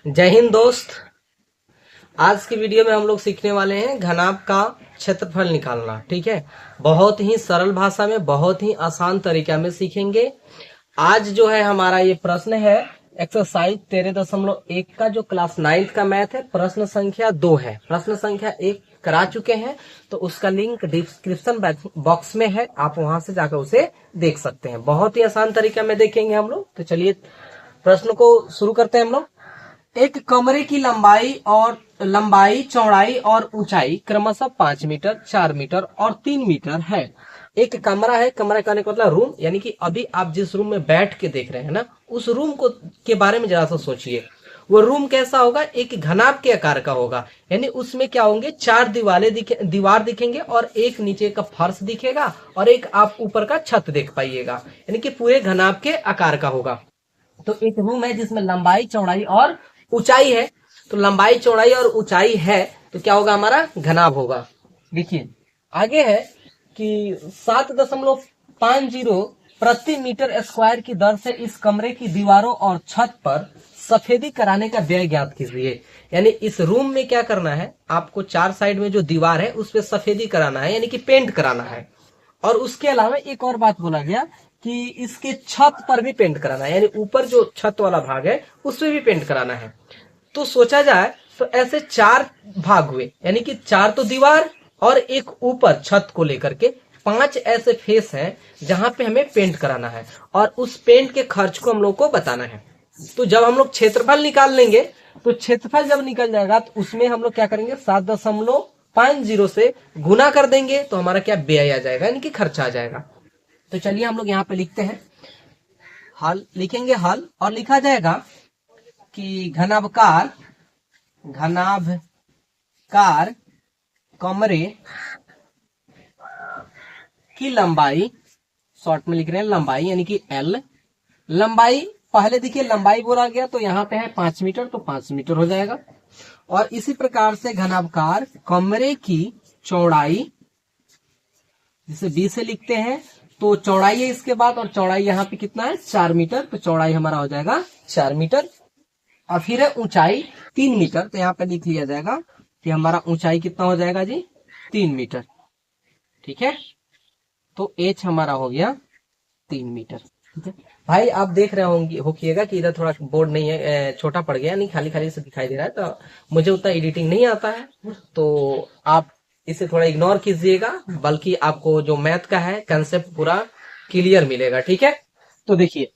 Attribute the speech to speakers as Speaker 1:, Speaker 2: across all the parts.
Speaker 1: जय हिंद दोस्त। आज की वीडियो में हम लोग सीखने वाले हैं घनाभ का क्षेत्रफल निकालना। ठीक है, बहुत ही सरल भाषा में, बहुत ही आसान तरीका में सीखेंगे। आज जो है हमारा ये प्रश्न है एक्सरसाइज 13.1 का, जो क्लास 9 का मैथ है। प्रश्न संख्या 2 है, प्रश्न संख्या 1 करा चुके हैं, तो उसका लिंक डिस्क्रिप्शन बॉक्स में है, आप वहां से जाकर उसे देख सकते हैं। बहुत ही आसान तरीका में देखेंगे हम लोग। तो चलिए प्रश्न को शुरू करते हैं हम लोग। एक कमरे की लंबाई, चौड़ाई और ऊंचाई क्रमशः 5 मीटर, 4 मीटर और 3 मीटर है। एक कमरा है, कमरा कहने का मतलब रूम, यानी कि अभी आप जिस रूम में बैठ के देख रहे हैं ना, उस रूम को के बारे में जरा सा सोचिए। वो रूम कैसा होगा? एक घनाभ के आकार का होगा, यानी उसमें क्या होंगे, 4 दीवार दिखेंगे और एक नीचे का फर्श दिखेगा और एक आप ऊपर का छत देख पाइएगा, यानी कि पूरे घनाभ के आकार का होगा। तो एक रूम है जिसमें लंबाई, चौड़ाई और ऊंचाई है। तो लंबाई, चौड़ाई और ऊंचाई है, तो क्या होगा? हमारा घनाभ होगा। देखिए आगे है कि 7.50 प्रति मीटर स्क्वायर की दर से इस कमरे की दीवारों और छत पर सफेदी कराने का व्यय ज्ञात कीजिए। यानी इस रूम में क्या करना है आपको, 4 साइड में जो दीवार है उस पर सफेदी कराना है, यानी कि पेंट कराना है। और उसके अलावा एक और बात बोला गया कि इसके छत पर भी पेंट कराना है, यानी ऊपर जो छत वाला भाग है उसमें भी पेंट कराना है। तो सोचा जाए तो ऐसे 4 भाग हुए, यानी कि 4 तो दीवार और एक ऊपर छत को लेकर के 5 ऐसे फेस हैं जहां पे हमें पेंट कराना है, और उस पेंट के खर्च को हम लोग को बताना है। तो जब हम लोग क्षेत्रफल निकाल लेंगे, तो क्षेत्रफल जब निकल जाएगा तो उसमें हम लोग क्या करेंगे, 7.50 से गुना कर देंगे, तो हमारा क्या व्यय आ जाएगा, यानी कि खर्चा आ जाएगा। तो चलिए हम लोग यहाँ पे लिखते हैं, हल लिखेंगे, हल, और लिखा जाएगा कि घनाभकार कमरे की लंबाई, शॉर्ट में लिख रहे हैं लंबाई, यानी कि एल। लंबाई पहले देखिए लंबाई बोला गया तो यहाँ पे है 5 मीटर, तो 5 मीटर हो जाएगा। और इसी प्रकार से घनाभकार कमरे की चौड़ाई, जिसे 20 से लिखते हैं, तो चौड़ाई है इसके बाद, और चौड़ाई यहाँ पे कितना है, 4 मीटर, तो चौड़ाई हमारा हो जाएगा 4 मीटर। और फिर है ऊंचाई 3 मीटर, तो यहाँ पे लिख लिया जाएगा कि हमारा ऊंचाई कितना हो जाएगा जी, 3 मीटर। ठीक है, तो एच हमारा हो गया 3 मीटर। ठीक है भाई, आप देख रहे होंगे होकिएगा कि इधर थोड़ा बोर्ड नहीं है, छोटा पड़ गया, नहीं खाली खाली से दिखाई दे रहा है, तो मुझे उतना एडिटिंग नहीं आता है, तो आप इसे थोड़ा इग्नोर कीजिएगा, बल्कि आपको जो मैथ का है कंसेप्ट पूरा क्लियर मिलेगा। ठीक है, तो देखिए,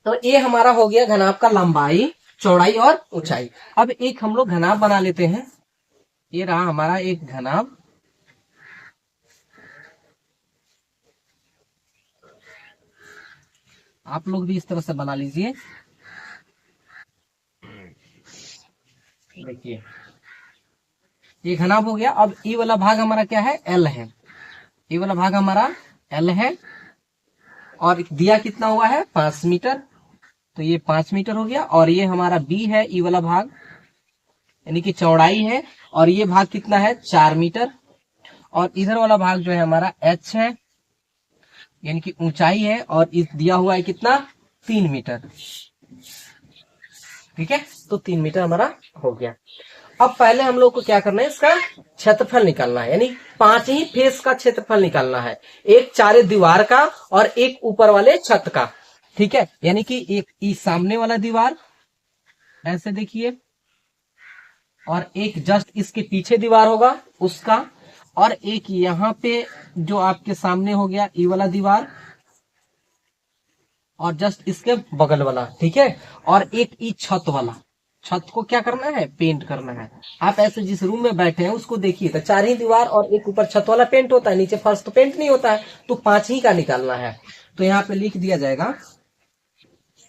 Speaker 1: तो ये हमारा हो गया घनाभ का लंबाई, चौड़ाई और ऊंचाई। अब एक हम लोग घनाभ बना लेते हैं। ये रहा हमारा एक घनाभ। आप लोग भी इस तरह से बना लीजिए। देखिए ये घनाभ हो गया। अब ये वाला भाग हमारा क्या है, एल है। ये वाला भाग हमारा एल है, और दिया कितना हुआ है, 5 मीटर, तो ये 5 मीटर हो गया। और ये हमारा बी है, ये वाला भाग, यानी कि चौड़ाई है, और ये भाग कितना है, 4 मीटर। और इधर वाला भाग जो है हमारा एच है, यानी कि ऊंचाई है, और इस दिया हुआ है कितना, 3 मीटर। ठीक है, तो 3 मीटर हमारा हो गया। अब पहले हम लोग को क्या करना है, इसका क्षेत्रफल निकालना है, यानी 5 ही फेस का क्षेत्रफल निकालना है, एक चारे दीवार का और एक ऊपर वाले छत का। ठीक है, यानी कि एक इस सामने वाला दीवार ऐसे देखिए, और एक जस्ट इसके पीछे दीवार होगा उसका, और एक यहाँ पे जो आपके सामने हो गया ये वाला दीवार, और जस्ट इसके बगल वाला। ठीक है, और एक ई छत वाला, छत को क्या करना है, पेंट करना है। आप ऐसे जिस रूम में बैठे हैं उसको देखिए, तो 4 ही दीवार और एक ऊपर छत वाला पेंट होता है, नीचे फर्श तो पेंट नहीं होता है, तो 5 ही का निकालना है। तो यहाँ पे लिख दिया जाएगा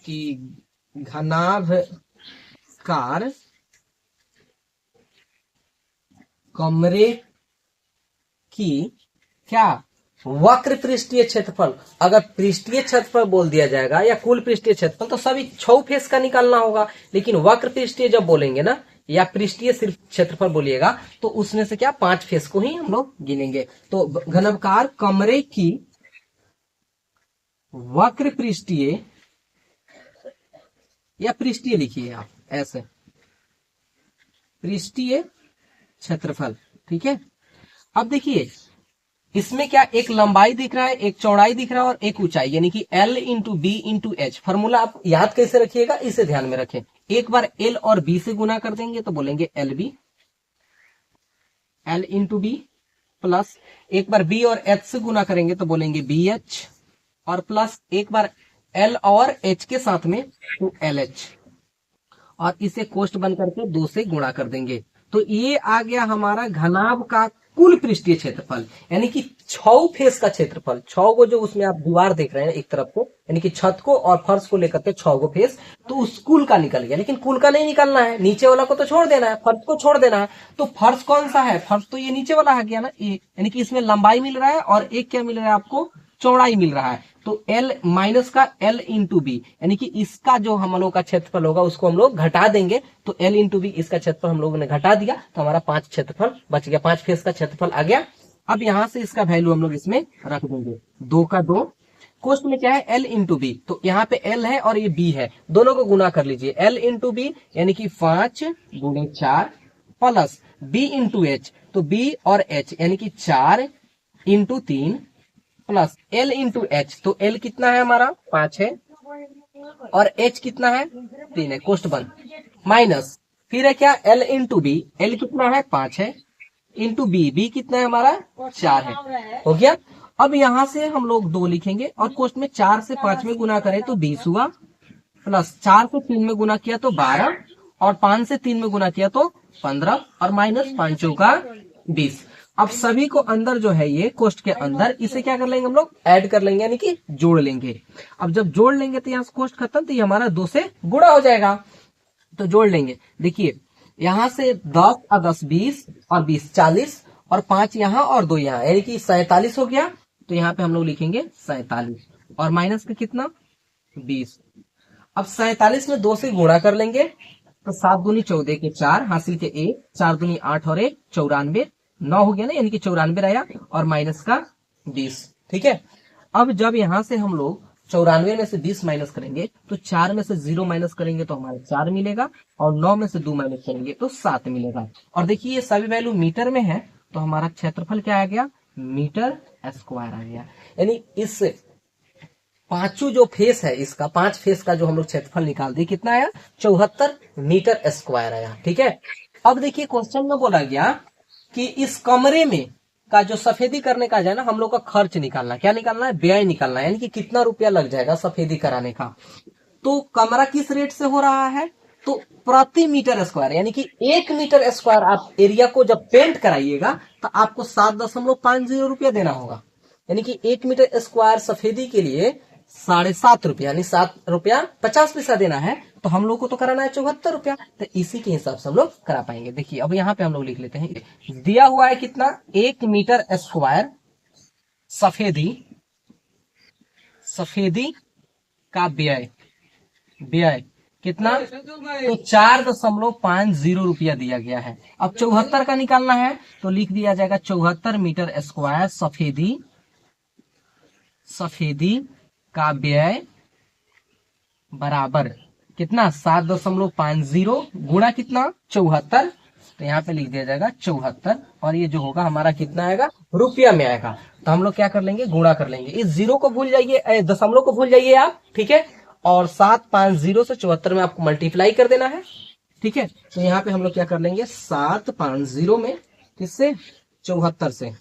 Speaker 1: कि घनाभकार कमरे की क्या, वक्र पृष्ठीय क्षेत्रफल। अगर पृष्ठीय क्षेत्रफल बोल दिया जाएगा या कुल पृष्ठीय क्षेत्रफल, तो सभी 6 फेस का निकालना होगा, लेकिन वक्र पृष्ठीय जब बोलेंगे ना, या पृष्ठीय सिर्फ क्षेत्रफल बोलिएगा, तो उसमें से क्या 5 फेस को ही हम लोग गिनेंगे। तो घनभकार कमरे की वक्र पृष्ठीय, या पृष्ठीय लिखिए आप ऐसे, पृष्ठीय क्षेत्रफल। ठीक है, अब देखिए इसमें क्या एक लंबाई दिख रहा है, एक चौड़ाई दिख रहा है और एक ऊंचाई, यानी कि L into B into H. Formula आप याद कैसे रखिएगा, इसे ध्यान में रखें। एक बार L और B से गुना कर देंगे तो बोलेंगे LB, L into B, plus एक बार B और H से गुना करेंगे तो बोलेंगे BH, और प्लस एक बार L और H के साथ में तो LH, और इसे कोष्ठ बन करके 2 से गुणा कर देंगे। तो ये आ गया हमारा घनाभ का कुल पृष्ठीय क्षेत्रफल, यानी कि 6 फेस का क्षेत्रफल। 6 को जो उसमें आप दीवार देख रहे हैं एक तरफ को, यानी कि छत को और फर्श को लेकर के 6 को फेस, तो उस कुल का निकल गया। लेकिन कुल का नहीं निकलना है, नीचे वाला को तो छोड़ देना है, फर्श को छोड़ देना है। तो फर्श कौन सा है, फर्श तो ये नीचे वाला है गया ना, ये यानी कि इसमें लंबाई मिल रहा है और एक क्या मिल रहा है आपको, चौड़ाई मिल रहा है। तो L माइनस का L इंटू बी, यानी कि इसका जो हम लोग का क्षेत्रफल होगा उसको हम लोग घटा देंगे। तो L इंटू बी, इसका क्षेत्रफल हम लोगों ने घटा दिया, तो हमारा 5 क्षेत्रफल बच गया, 5 फेस का क्षेत्रफल आ गया। अब यहां से इसका वैल्यू हम लोग इसमें रख देंगे, 2 का 2, कोष्ठ में क्या है L इंटू बी, तो यहाँ पे L है और ये B है, दोनों को गुना कर लीजिए। L इंटू बी यानी कि 5 गुणे 4 प्लस B इंटू एच, तो B और H यानी कि 4 into 3 plus L into H, तो L कितना है हमारा 5 है और H कितना है 3 है, कोष्ठ बंद, माइनस फिर है क्या L इंटू बी, L कितना है 5 है इंटू बी, बी कितना है हमारा 4 है, हो गया। अब यहां से हम लोग 2 लिखेंगे और कोष्ठ में 4 से 5 में गुना करें तो 20 हुआ, प्लस 4 से 3 में गुना किया तो 12 और 5 से 3 में गुना किया तो 15 और माइनस 5 का 20। अब सभी को अंदर जो है ये कोष्ठ के अंदर, इसे क्या कर लेंगे हम लोग, ऐड कर लेंगे, यानी कि जोड़ लेंगे। अब जब जोड़ लेंगे तो यहाँ से कोष्ठ खत्म, तो ये हमारा 2 से गुणा हो जाएगा। तो जोड़ लेंगे, देखिए यहां से 10 और 10 20 और 20 40 और 5 यहाँ और 2 यहाँ, यानी कि 47 हो गया। तो यहाँ पे हम लोग लिखेंगे 47 और माइनस का कितना 20। अब 47 में 2 से गुणा कर लेंगे तो 7 दूनी 14 के 4 हासिल के 1, 4 दूनी 8 और 1 94, 9 हो गया ना, यानी कि 94 आया और माइनस का 20। ठीक है, अब जब यहां से हम लोग 94 में से 20 माइनस करेंगे तो 4 में से 0 माइनस करेंगे तो हमारा 4 मिलेगा और 9 में से 2 माइनस करेंगे तो 7 मिलेगा। और देखिए ये सभी वैल्यू मीटर में है, तो हमारा क्षेत्रफल क्या आ गया, मीटर स्क्वायर आ गया। यानी इस पांचों जो फेस है, इसका 5 फेस का जो हम लोग क्षेत्रफल निकाल दिए, कितना आया 74 मीटर स्क्वायर आया। ठीक है, अब देखिए क्वेश्चन में बोला गया कि इस कमरे में का जो सफेदी करने का है ना, हम लोग का खर्च निकालना, क्या निकालना है, व्यय निकालना है, यानी कि कितना रुपया लग जाएगा सफेदी कराने का। तो कमरा किस रेट से हो रहा है, तो प्रति मीटर स्क्वायर, यानी कि 1 मीटर स्क्वायर आप एरिया को जब पेंट कराइएगा तो आपको 7.50 रुपया देना होगा, यानी कि 1 मीटर स्क्वायर सफेदी के लिए 7.5 रुपया, यानी 7 रुपया 50 पैसा देना है। तो हम लोग को तो कराना है 74 रुपया, तो इसी के हिसाब से हम लोग करा पाएंगे। देखिए अब यहाँ पे हम लोग लिख लेते हैं, दिया हुआ है कितना 1 मीटर स्क्वायर सफेदी का व्यय, व्यय कितना, तो 4.50 रुपया दिया गया है। अब 74 का निकालना है तो लिख दिया जाएगा 74 मीटर स्क्वायर सफेदी का व्यय बराबर कितना 7.50 गुणा कितना 74, तो यहाँ पे लिख दिया जाएगा 74 और ये जो होगा हमारा कितना आएगा, रुपया में आएगा। तो हम लोग क्या कर लेंगे, गुणा कर लेंगे, इस जीरो को भूल जाइए, दशमलव को भूल जाइए आप। ठीक है, और 750 से 74 में आपको मल्टीप्लाई कर देना है। ठीक है, तो यहाँ पे हम लोग क्या कर लेंगे, 750 में किससे 74 से।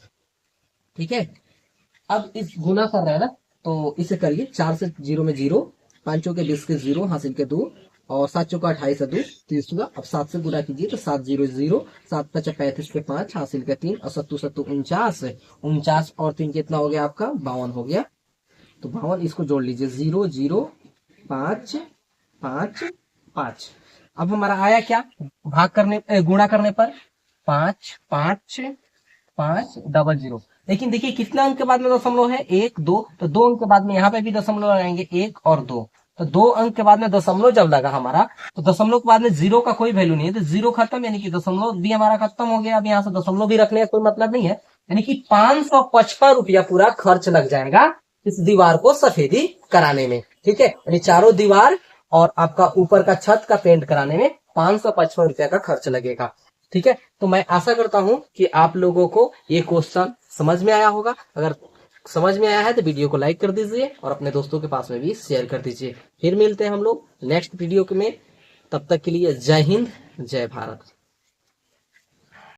Speaker 1: ठीक है, अब इस गुना कर रहे हैं ना, तो इसे करिए, 4 से 0 में 0, 5 के 20 के 0 हासिल के 2 और 7 चौका 28 से 2 30 होगा। अब 7 से गुणा कीजिए तो 7 0 0, 7 5 35 के 5 हासिल के 3 और 7 7 49, 49 और 3 कितना हो गया आपका 52 हो गया। तो 52 इसको जोड़ लीजिए, 0 0 5 5 5। अब हमारा आया क्या, भाग करने गुणा करने पर 5 5 5 00। लेकिन देखिए कितना अंक के बाद में दशमलव है, 1 2, तो 2 अंक के बाद में यहाँ पे भी दशमलव लगाएंगे, 1 और 2, तो 2 अंक के बाद में दशमलव जब लगा हमारा, तो दशमलव के बाद में 0 का कोई वैल्यू नहीं है, तो 0 खत्म, यानी कि दशमलव भी हमारा खत्म हो गया। अब यहाँ से दशमलव भी रखने का कोई मतलब नहीं है, यानी कि 555 रुपया पूरा खर्च लग जाएगा इस दीवार को सफेदी कराने में। ठीक है, यानी चारों दीवार और आपका ऊपर का छत का पेंट कराने में 555 रुपया का खर्च लगेगा। ठीक है, तो मैं आशा करता हूं कि आप लोगों को ये क्वेश्चन समझ में आया होगा। अगर समझ में आया है तो वीडियो को लाइक कर दीजिए और अपने दोस्तों के पास में भी शेयर कर दीजिए। फिर मिलते हैं हम लोग नेक्स्ट वीडियो में, तब तक के लिए जय हिंद, जय भारत।